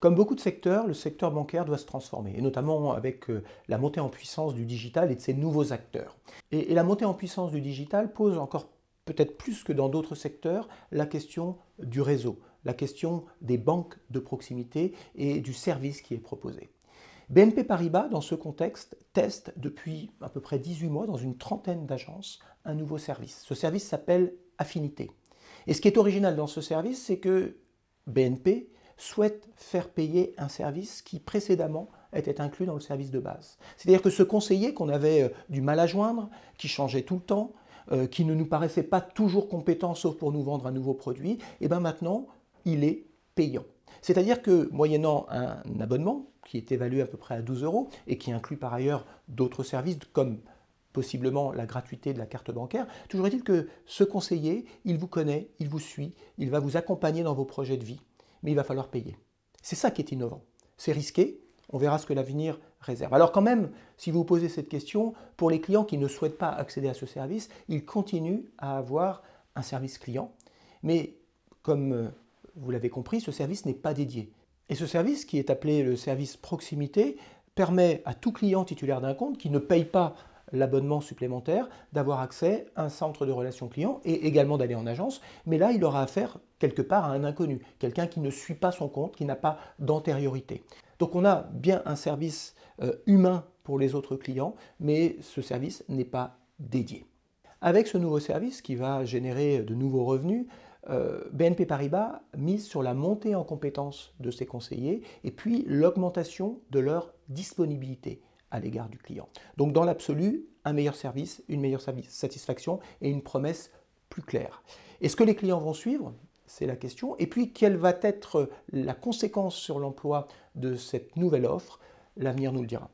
Comme beaucoup de secteurs, le secteur bancaire doit se transformer, et notamment avec la montée en puissance du digital et de ses nouveaux acteurs. Et la montée en puissance du digital pose encore peut-être plus que dans d'autres secteurs la question du réseau, la question des banques de proximité et du service qui est proposé. BNP Paribas, dans ce contexte, teste depuis à peu près 18 mois dans une trentaine d'agences un nouveau service. Ce service s'appelle Affinité. Et ce qui est original dans ce service, c'est que BNP souhaite faire payer un service qui précédemment était inclus dans le service de base. C'est-à-dire que ce conseiller qu'on avait du mal à joindre, qui changeait tout le temps, qui ne nous paraissait pas toujours compétent sauf pour nous vendre un nouveau produit, et bien maintenant, il est payant. C'est-à-dire que moyennant un abonnement qui est évalué à peu près à 12 euros et qui inclut par ailleurs d'autres services comme possiblement la gratuité de la carte bancaire, toujours est-il que ce conseiller, il vous connaît, il vous suit, il va vous accompagner dans vos projets de vie, mais il va falloir payer. C'est ça qui est innovant. C'est risqué, on verra ce que l'avenir réserve. Alors quand même, si vous vous posez cette question, pour les clients qui ne souhaitent pas accéder à ce service, ils continuent à avoir un service client, mais comme vous l'avez compris, ce service n'est pas dédié. Et ce service, qui est appelé le service proximité, permet à tout client titulaire d'un compte qui ne paye pas l'abonnement supplémentaire d'avoir accès à un centre de relations clients et également d'aller en agence. Mais là, il aura affaire quelque part à un inconnu, quelqu'un qui ne suit pas son compte, qui n'a pas d'antériorité. Donc on a bien un service humain pour les autres clients, mais ce service n'est pas dédié. Avec ce nouveau service qui va générer de nouveaux revenus, BNP Paribas mise sur la montée en compétences de ses conseillers et puis l'augmentation de leur disponibilité à l'égard du client. Donc dans l'absolu, un meilleur service, une meilleure satisfaction et une promesse plus claire. Est-ce que les clients vont suivre? C'est la question. Et puis, quelle va être la conséquence sur l'emploi de cette nouvelle offre? L'avenir nous le dira.